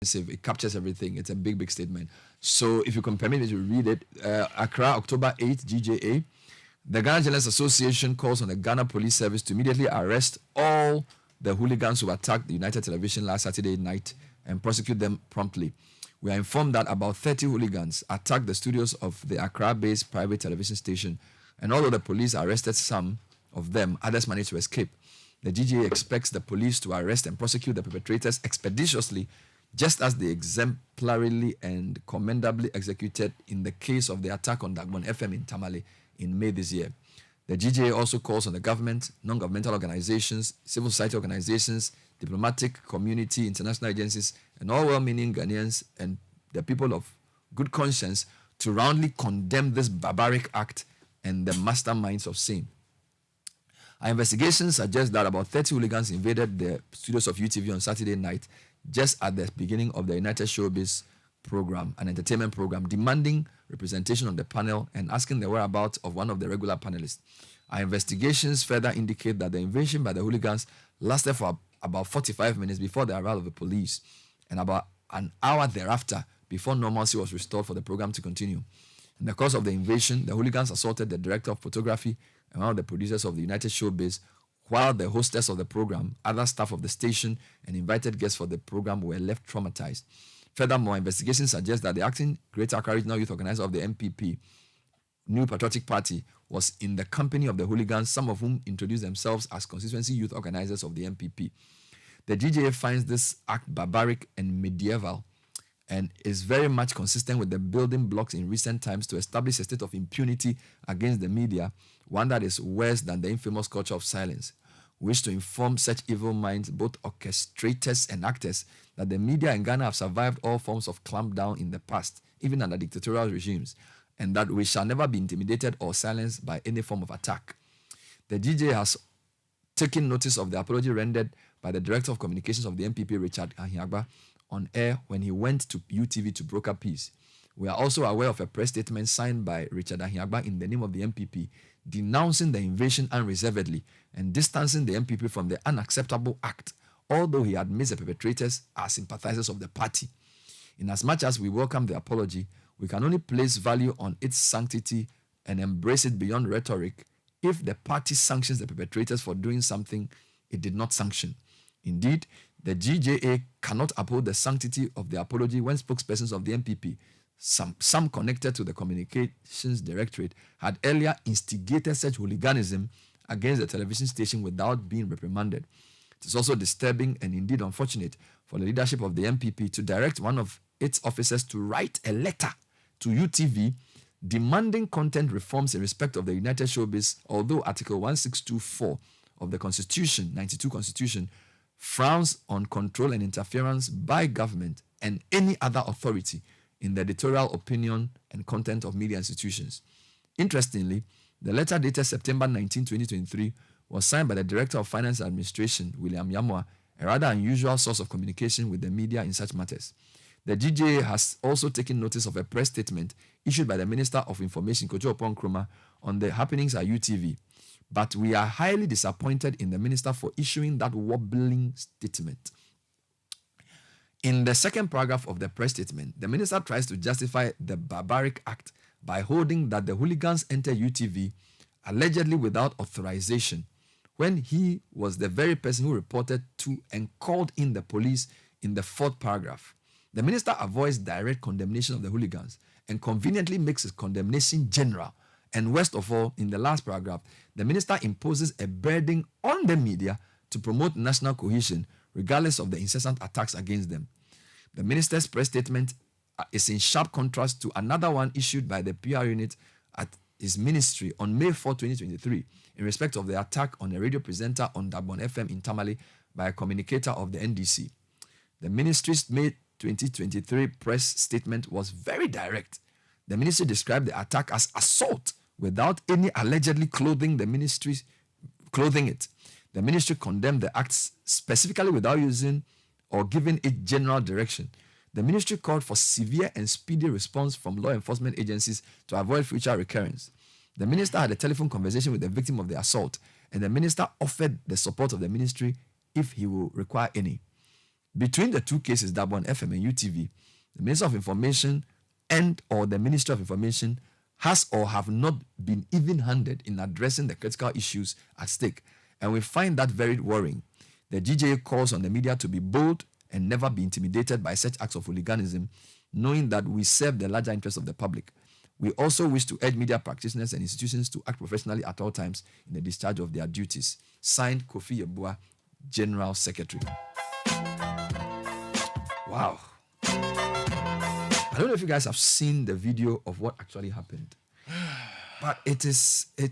It captures everything. It's a big, big statement. So if you can permit me to read it, Accra, October 8th, GJA. The Ghana Journalists Association calls on the Ghana Police Service to immediately arrest all the hooligans who attacked the United Television last Saturday night and prosecute them promptly. We are informed that about 30 hooligans attacked the studios of the Accra-based private television station, and although the police arrested some of them, others managed to escape. The GGA expects the police to arrest and prosecute the perpetrators expeditiously, just as they exemplarily and commendably executed in the case of the attack on Dagbon FM in Tamale in May this year. The GGA also calls on the government, non-governmental organizations, civil society organizations, diplomatic community, international agencies, and all well-meaning Ghanaians and the people of good conscience to roundly condemn this barbaric act and the masterminds of same. Our investigations suggest that about 30 hooligans invaded the studios of UTV on Saturday night, just at the beginning of the United Showbiz program, an entertainment program, demanding representation on the panel and asking the whereabouts of one of the regular panelists. Our investigations further indicate that the invasion by the hooligans lasted for about 45 minutes before the arrival of the police, and about an hour thereafter before normalcy was restored for the program to continue. In the course of the invasion, the hooligans assaulted the director of photography and one of the producers of the United Showbiz, while the hostess of the program, other staff of the station, and invited guests for the program were left traumatized. Furthermore, investigations suggest that the acting Greater Accra Regional Youth Organizer of the NPP, New Patriotic Party, was in the company of the hooligans, some of whom introduced themselves as constituency youth organizers of the NPP. The GJA finds this act barbaric and medieval, and is very much consistent with the building blocks in recent times to establish a state of impunity against the media, one that is worse than the infamous culture of silence. We wish to inform such evil minds, both orchestrators and actors, that the media in Ghana have survived all forms of clampdown in the past, even under dictatorial regimes, and that we shall never be intimidated or silenced by any form of attack. The GJ has taken notice of the apology rendered by the Director of Communications of the NPP, Richard Ahiagba, on air when he went to UTV to broker peace. We are also aware of a press statement signed by Richard Ahiagba in the name of the NPP, denouncing the invasion unreservedly and distancing the NPP from the unacceptable act, although he admits the perpetrators are sympathizers of the party. Inasmuch as we welcome the apology, we can only place value on its sanctity and embrace it beyond rhetoric if the party sanctions the perpetrators for doing something it did not sanction. Indeed, the GJA cannot uphold the sanctity of the apology when spokespersons of the NPP, some connected to the Communications Directorate, had earlier instigated such hooliganism against the television station without being reprimanded. It is also disturbing and indeed unfortunate for the leadership of the NPP to direct one of its officers to write a letter to UTV demanding content reforms in respect of the United Showbiz, although Article 1624 of the Constitution, 92 Constitution, frowns on control and interference by government and any other authority in the editorial opinion and content of media institutions. Interestingly, the letter dated September 19, 2023, was signed by the Director of Finance and Administration, William Yamwa, a rather unusual source of communication with the media in such matters. The GJA has also taken notice of a press statement issued by the Minister of Information, Kojo Oppong Nkrumah, on the happenings at UTV. But we are highly disappointed in the minister for issuing that wobbling statement. In the second paragraph of the press statement, the minister tries to justify the barbaric act by holding that the hooligans entered UTV allegedly without authorization, when he was the very person who reported to and called in the police in the fourth paragraph. The minister avoids direct condemnation of the hooligans and conveniently makes his condemnation general. And worst of all, in the last paragraph, the minister imposes a burden on the media to promote national cohesion, regardless of the incessant attacks against them. The minister's press statement is in sharp contrast to another one issued by the PR unit at his ministry on May 4, 2023, in respect of the attack on a radio presenter on Dagbon FM in Tamale by a communicator of the NDC. The ministry's May 2023 press statement was very direct. The ministry described the attack as assault without any allegedly clothing it. The ministry condemned the acts specifically without using or giving it general direction. The ministry called for severe and speedy response from law enforcement agencies to avoid future recurrence. The minister had a telephone conversation with the victim of the assault, and the minister offered the support of the ministry if he will require any. Between the two cases, Dabon FM and UTV, the Minister of Information and or the Ministry of Information has or have not been even-handed in addressing the critical issues at stake. And we find that very worrying. The GJA calls on the media to be bold and never be intimidated by such acts of hooliganism, knowing that we serve the larger interests of the public. We also wish to urge media practitioners and institutions to act professionally at all times in the discharge of their duties. Signed, Kofi Yeboah, General Secretary. Wow. I don't know if you guys have seen the video of what actually happened, but it is, I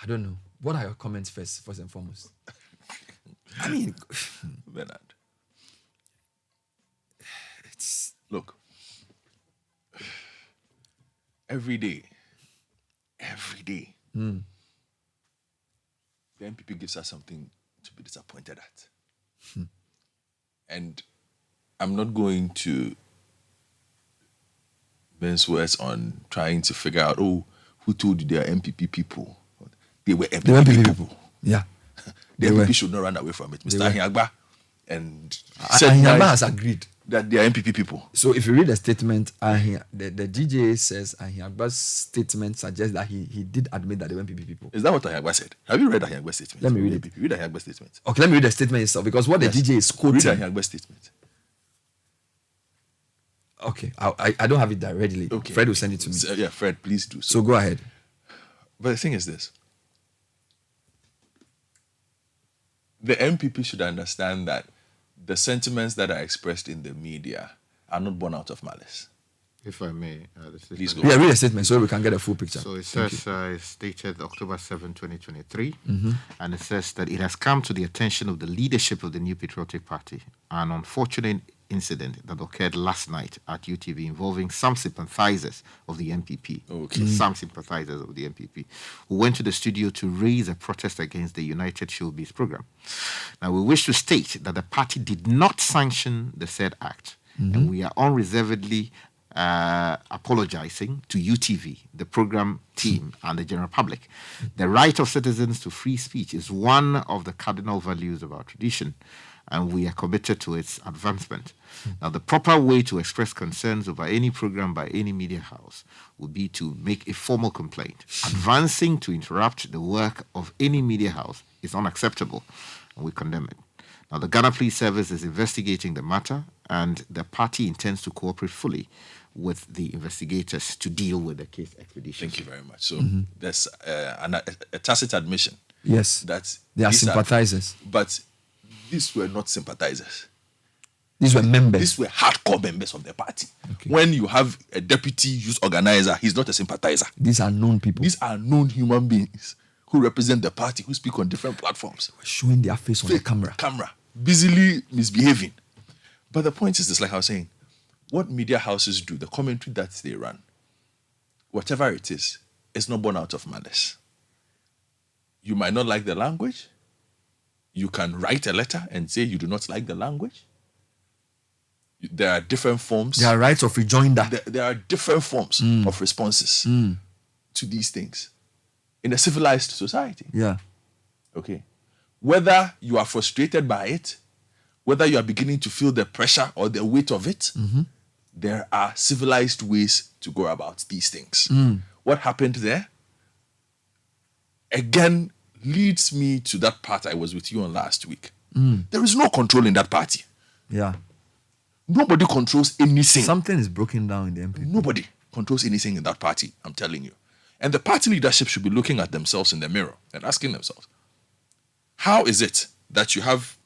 don't know. What are your comments first and foremost? I mean, Bernard, look, every day, the NPP gives us something to be disappointed at. And I'm not going to mince words on trying to figure out, who told you they are NPP people? They were NPP people. Yeah. The NPP should not run away from it. Mr. Ahiagba and Ahiagba has agreed that they are NPP people. So if you read the statement, the GJA says Ahiagba's statement suggests that he did admit that they were NPP people. Is that what Ahiagba said? Have you read Ahiagba's statement? Let me read it. Read Ahiagba's statement. Okay, let me read the statement itself, because what the GJA is quoting. Read Ahiagba's statement. Okay, I don't have it there readily. Okay. Fred will send it to me. So, yeah, Fred, please do so. So go ahead. But the thing is this. The MPP should understand that the sentiments that are expressed in the media are not born out of malice. If I may, Please go. Yeah, read the statement so we can get a full picture. So it says, it's dated October 7, 2023, and it says that it has come to the attention of the leadership of the New Patriotic Party an unfortunate incident that occurred last night at UTV involving some sympathizers of the NPP. Okay. Some sympathizers of the NPP who went to the studio to raise a protest against the United Showbiz program. Now, we wish to state that the party did not sanction the said act, and we are unreservedly apologizing to UTV, the program team, and the general public. The right of citizens to free speech is one of the cardinal values of our tradition, and we are committed to its advancement. Now, the proper way to express concerns over any program by any media house would be to make a formal complaint. Advancing to interrupt the work of any media house is unacceptable, and we condemn it. Now, the Ghana Police Service is investigating the matter, and the party intends to cooperate fully with the investigators to deal with the case expeditiously. Thank you very much. So there's a tacit admission. Yes. That they are sympathizers. But these were not sympathizers. These were members. These were hardcore members of the party. Okay. When you have a deputy youth organizer, he's not a sympathizer. These are known people. These are known human beings who represent the party, who speak on different platforms. Showing their face on the camera. Busily misbehaving. But the point is this, like I was saying, what media houses do, the commentary that they run, whatever it is not born out of malice. You might not like the language. You can write a letter and say you do not like the language. There are different forms. There are rights of rejoinder. There are different forms of responses to these things in a civilized society. Yeah. Okay. Whether you are frustrated by it, whether you are beginning to feel the pressure or the weight of it, there are civilized ways to go about these things. What happened there, again, leads me to that part I was with you on last week. There is no control in that party. Yeah. Nobody controls anything. Something is broken down in the NPP. Nobody controls anything in that party, I'm telling you. And the party leadership should be looking at themselves in the mirror and asking themselves, how is it that you have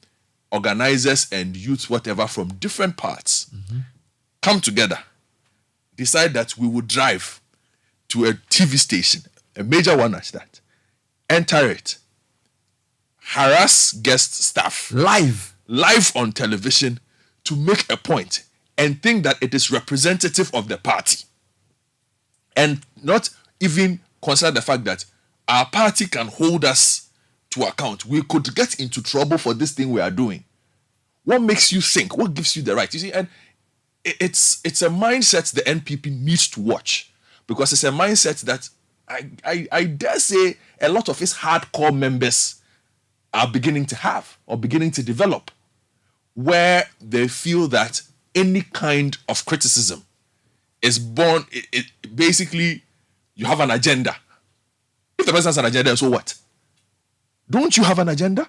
organizers and youth, whatever, from different parts come together, decide that we will drive to a TV station, a major one at that, enter it, harass guest staff live on television to make a point and think that it is representative of the party, and not even consider the fact that our party can hold us to account. We could get into trouble for this thing we are doing. What makes you think? What gives you the right? You see, and it's a mindset the NPP needs to watch, because it's a mindset that I dare say a lot of its hardcore members are beginning to have or beginning to develop. where they feel that any kind of criticism is born, basically, you have an agenda. If the person has an agenda, so what? Don't you have an agenda?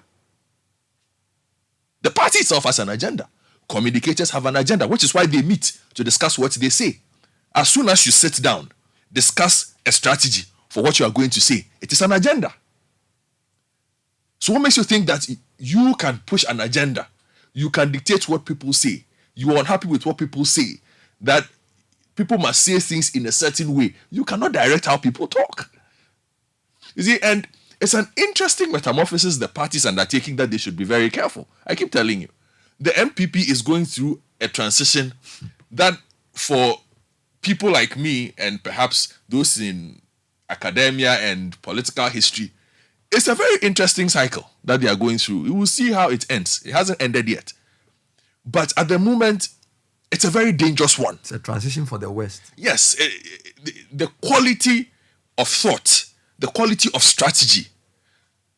The party itself has an agenda. Communicators have an agenda, which is why they meet to discuss what they say. As soon as you sit down, discuss a strategy for what you are going to say, it is an agenda. So what makes you think that you can push an agenda? You can dictate what people say. You are unhappy with what people say, that people must say things in a certain way. You cannot direct how people talk. You see, and it's an interesting metamorphosis the parties undertaking that they should be very careful. I keep telling you, the NPP is going through a transition that for people like me and perhaps those in academia and political history, it's a very interesting cycle that they are going through. We will see how it ends. It hasn't ended yet. But at the moment, it's a very dangerous one. It's a transition for the West. Yes, the quality of thought, the quality of strategy,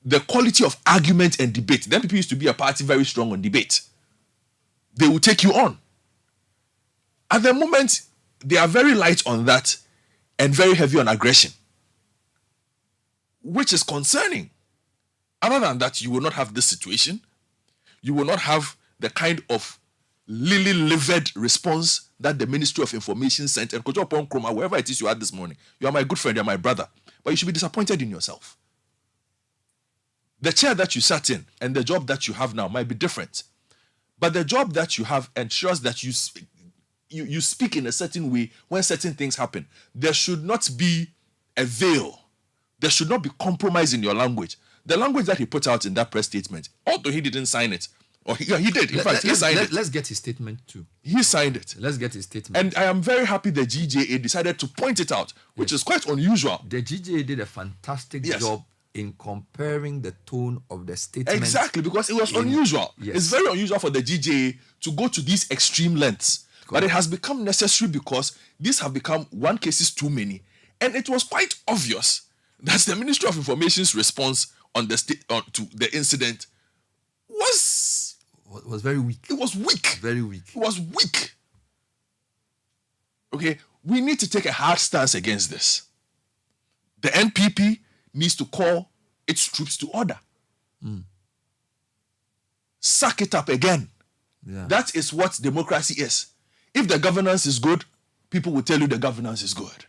the quality of argument and debate. The NPP used to be a party very strong on debate. They will take you on. At the moment, they are very light on that and very heavy on aggression, which is concerning. Other than that, you will not have this situation. You will not have the kind of lily-livered response that the Ministry of Information sent. And Kojo Pon Kroma, wherever it is you had this morning, you are my good friend, you are my brother, but you should be disappointed in yourself. The chair that you sat in and the job that you have now might be different, but the job that you have ensures that you speak in a certain way when certain things happen. There should not be a veil. There should not be compromise in your language. The language that he put out in that press statement, although he didn't sign it, or he did. In fact, he signed it. Let's get his statement too. He signed it. Let's get his statement. And I am very happy the GJA decided to point it out, which is quite unusual. The GJA did a fantastic job in comparing the tone of the statement. Exactly, because it was unusual. Yes. It's very unusual for the GJA to go to these extreme lengths. Correct. But it has become necessary because these have become one cases too many. And it was quite obvious that the Ministry of Information's response on the to the incident was very weak. It was weak. Very weak. It was weak. Okay, we need to take a hard stance against this. The NPP needs to call its troops to order. Suck it up again. Yeah. That is what democracy is. If the governance is good, people will tell you the governance is good.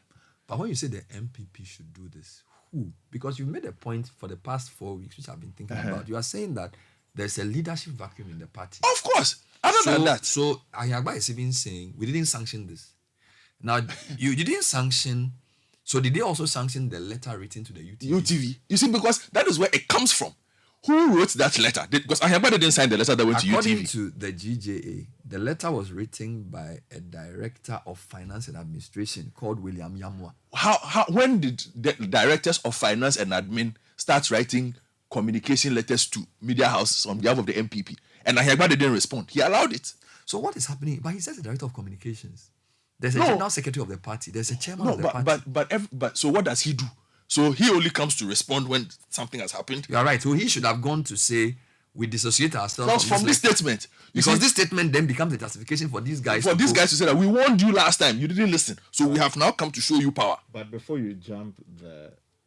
But when you say the MPP should do this, who? Because you made a point for the past 4 weeks, which I've been thinking about. You are saying that there's a leadership vacuum in the party. Of course. Other than that. So Ayagba is even saying, we didn't sanction this. Now, you didn't sanction. So did they also sanction the letter written to the UTV? UTV. You see, because that is where it comes from. Who wrote that letter? Because Ayagba didn't sign the letter that went to UTV. According to the GJA, the letter was written by a director of finance and administration called William Yamwa. When did the directors of finance and admin start writing communication letters to media houses on behalf of the MPP? And Ayagba didn't respond. He allowed it. So what is happening? But he says the director of communications. There's a general secretary of the party. There's a chairman of the party. But so what does he do? So he only comes to respond when something has happened. You are right. So he should have gone to say, we dissociate ourselves from this statement. Because this statement then becomes a justification for these guys. For these guys to say that we warned you last time, you didn't listen. So we have now come to show you power. But before you jump,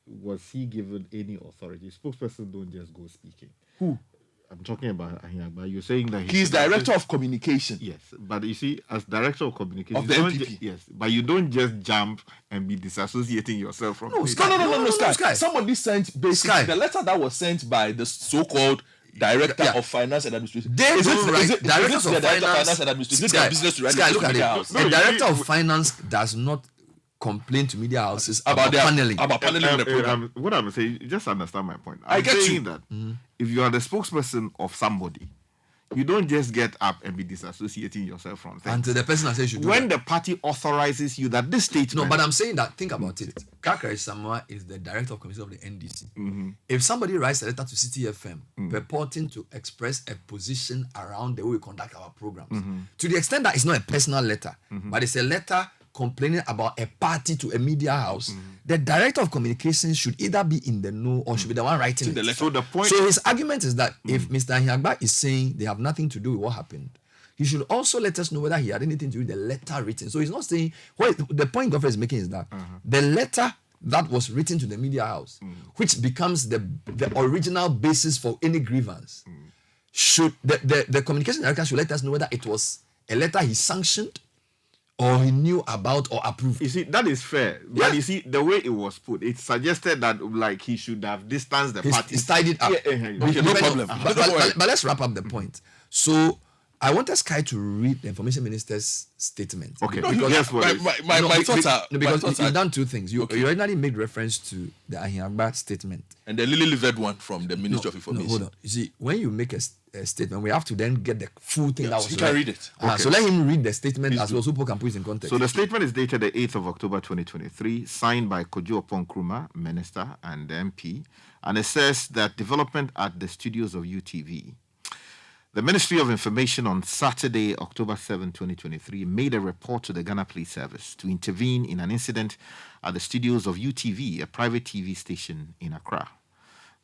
was he given any authority? Spokesperson don't just go speaking. Who? I'm talking about Ahiyagba. You're saying that he's director of communication. Yes, but you see, as director of communication of the MPP. Yes, but you don't just jump and be disassociating yourself from. No, Sky. Somebody sent basically the letter that was sent by the so-called director of finance and administration. Directors of finance and administration. Is it their business to write look at it. The director of finance does not complain to media houses about paneling. About paneling the program. What I'm saying, just understand my point. I get saying that if you are the spokesperson of somebody, you don't just get up and be disassociating yourself from things. Until the person says you do when the party authorizes you that this statement... No, but I'm saying that, think about it. Kakari Samoa is the director of commission of the NDC. If somebody writes a letter to Citi FM purporting to express a position around the way we conduct our programs, to the extent that it's not a personal letter, but it's a letter complaining about a party to a media house, the director of communications should either be in the know or should be the one writing it. So the point. So his argument is that if Mr. Ahiagba is saying they have nothing to do with what happened, he should also let us know whether he had anything to do with the letter written. So he's not saying what the point Governor is making is that the letter that was written to the media house, which becomes the original basis for any grievance, should the communication director should let us know whether it was a letter he sanctioned or he knew about or approved. You see, that is fair. Yeah. But you see, the way it was put, it suggested that like he should have distanced the party. He's tied it up. Yeah. Okay, no problem. But let's wrap up the point. So I wanted Sky to read the information minister's statement. Okay. No, Because yes, my thoughts are... Because you've done two things. You originally made reference to the Ahiagba statement. And the Lily-livered one from the Ministry of Information. Hold on. You see, when you make a statement, we have to then get the full thing that was he can read it. So let him read the statement as well so people can put it in context. So the statement is dated the 8th of October 2023, signed by Kojo Oppong-Nkrumah, Minister and MP, and it says that development at the studios of UTV. The Ministry of Information on Saturday, October 7, 2023, made a report to the Ghana Police Service to intervene in an incident at the studios of UTV, a private TV station in Accra.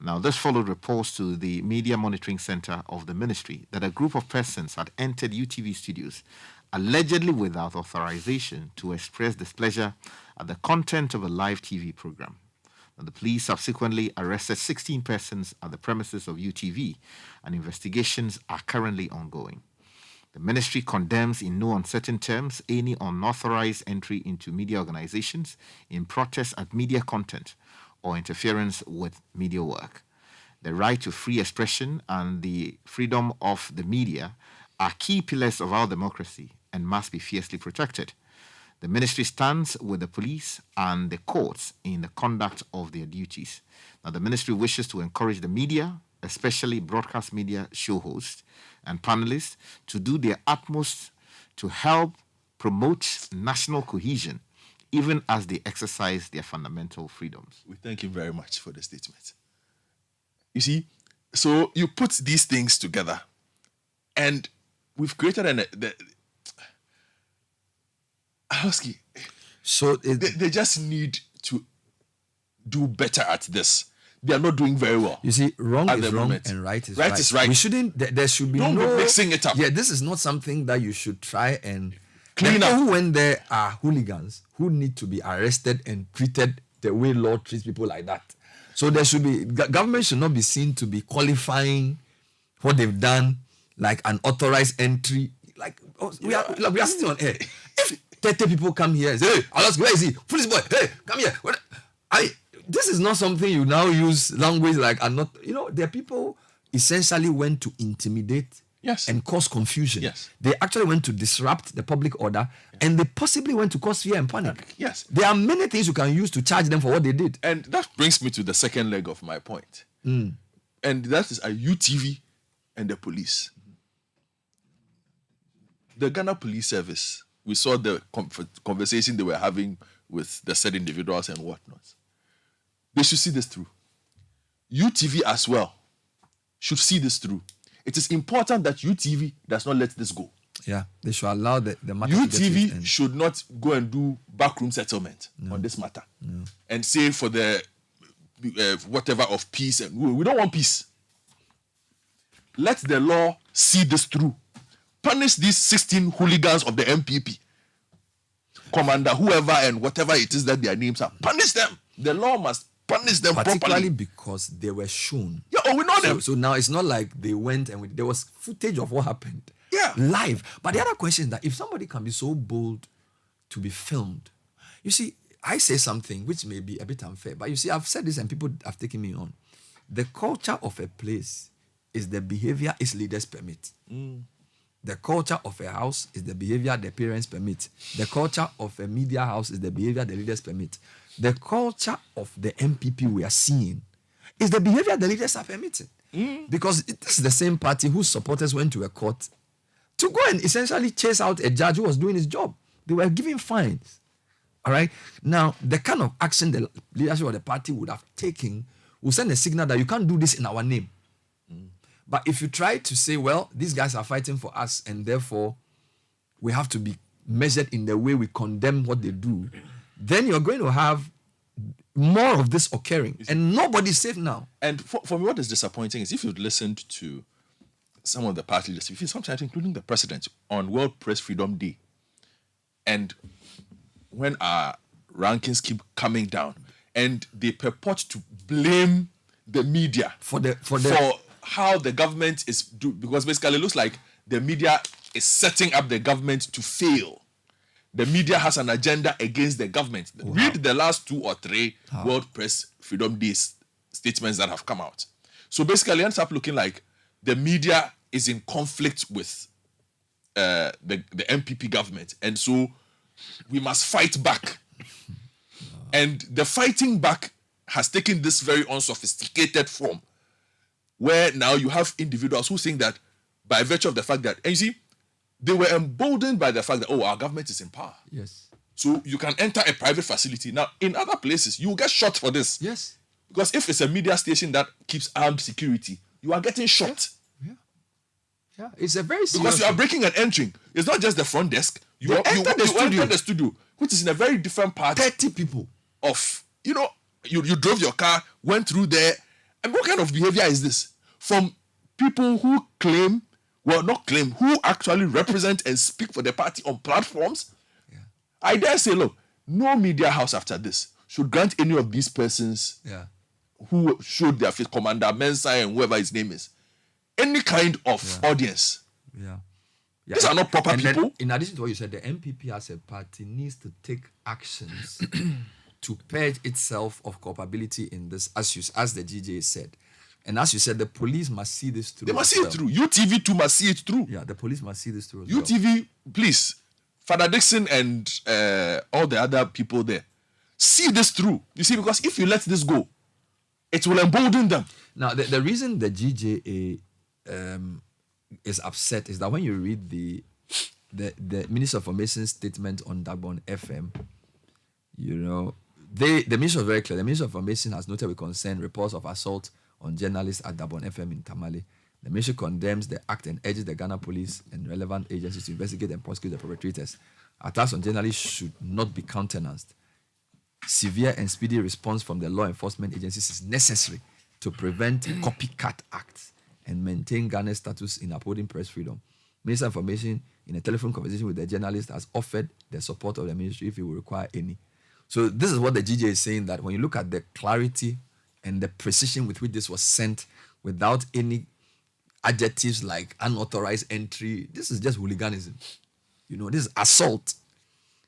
Now, this followed reports to the Media Monitoring Center of the Ministry that a group of persons had entered UTV studios, allegedly without authorization, to express displeasure at the content of a live TV program. Now, the police subsequently arrested 16 persons at the premises of UTV, and investigations are currently ongoing. The ministry condemns in no uncertain terms any unauthorized entry into media organizations in protest at media content or interference with media work. The right to free expression and the freedom of the media are key pillars of our democracy and must be fiercely protected. The ministry stands with the police and the courts in the conduct of their duties. Now, the ministry wishes to encourage the media, especially broadcast media show hosts and panelists, to do their utmost to help promote national cohesion, even as they exercise their fundamental freedoms. We thank you very much for the statement. You see, so you put these things together, and we've created So they just need to do better at this. They are not doing very well. You see, wrong at is the wrong moment. and right is Right right. is right. We shouldn't. There should be Don't no be mixing it up. Yeah, this is not something that you should try and Clean the up. people who went there are hooligans who need to be arrested and treated the way law treats people like that. So there should be government should not be seen to be qualifying what they've done like an authorized entry. Like we are sitting on air. If 30 people come here and say, "Hey, Alaska, where is he? Police boy, hey, come here." This is not something you now use language like and not. You know, the people essentially went to intimidate and cause confusion. Yes. They actually went to disrupt the public order and they possibly went to cause fear and panic. Yes. There are many things you can use to charge them for what they did. And that brings me to the second leg of my point. And that is a UTV and the police. The Ghana Police Service, we saw the conversation they were having with the said individuals and whatnot. They should see this through. UTV as well should see this through. It is important that UTV does not let this go. Yeah, they should allow the matter to get to its UTV end. should not go and do backroom settlement on this matter and say for the whatever of peace. And we don't want peace. Let the law see this through. Punish these 16 hooligans of the NPP. Commander, whoever and whatever it is that their names are. Punish them. The law must punish them Particularly properly. because they were shown. Yeah, we know them. So now it's not like they went and there was footage of what happened. Yeah. Live. But the other question is that if somebody can be so bold to be filmed, you see, I say something which may be a bit unfair, but you see, I've said this and people have taken me on. The culture of a place is the behavior its leaders permit. The culture of a house is the behavior the parents permit. The culture of a media house is the behavior the leaders permit. The culture of the NPP we are seeing is the behavior the leaders are permitting. Because this is the same party whose supporters went to a court to go and essentially chase out a judge who was doing his job. They were giving fines. All right? Now, the kind of action the leadership of the party would have taken will send a signal that you can't do this in our name. But if you try to say, well, these guys are fighting for us and therefore we have to be measured in the way we condemn what they do, then you're going to have more of this occurring, and nobody's safe now. And for me, what is disappointing is if you've listened to some of the party leaders, sometimes including the president, on World Press Freedom Day, and when our rankings keep coming down, and they purport to blame the media For how the government is because basically it looks like the media is setting up the government to fail. The media has an agenda against the government. Wow. Read the last 2 or 3 World Press Freedom Day statements that have come out. So basically, it ends up looking like the media is in conflict with the NPP government, and so we must fight back. And the fighting back has taken this very unsophisticated form, where now you have individuals who think that by virtue of the fact that, and you see, they were emboldened by the fact that, our government is in power. Yes. So you can enter a private facility. Now, in other places, you will get shot for this. Yes. Because if it's a media station that keeps armed security, you are getting shot. Yeah. It's a very serious Because you are breaking and entering. It's not just the front desk. You enter the studio, which is in a very different part. 30 people. You drove your car, went through there. And what kind of behavior is this? From people who who actually represent and speak for the party on platforms. Yeah. I dare say, look, no media house after this should grant any of these persons who showed their face, Commander Mensah and whoever his name is, any kind of audience. Yeah. These are not proper people. Then, in addition to what you said, the NPP as a party needs to take actions to purge itself of culpability in this, as the GJ said. And as you said, the police must see this through. They must see it through. UTV too must see it through. Yeah, the police must see this through. UTV, please, Father Dixon and all the other people there, see this through. You see, because if you let this go, it will embolden them. Now, the reason the GJA is upset is that when you read the Minister of Information statement on Dagbon FM, the minister was very clear. The Minister of Information has noted with concern reports of assault on journalists at Dagbon FM in Tamale. The ministry condemns the act and urges the Ghana police and relevant agencies to investigate and prosecute the perpetrators. Attacks on journalists should not be countenanced. Severe and speedy response from the law enforcement agencies is necessary to prevent copycat acts and maintain Ghana's status in upholding press freedom. Minister of Information, in a telephone conversation with the journalist, has offered the support of the ministry if it will require any. So this is what the GJ is saying, that when you look at the clarity and the precision with which this was sent, without any adjectives like unauthorized entry, this is just hooliganism. This is assault.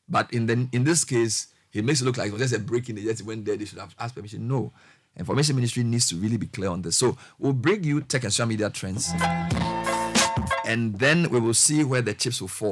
But in this case, he makes it look like it was just a break in. They just went there, they should have asked permission. No. Information Ministry needs to really be clear on this. So we'll bring you tech and social media trends, and then we will see where the chips will fall.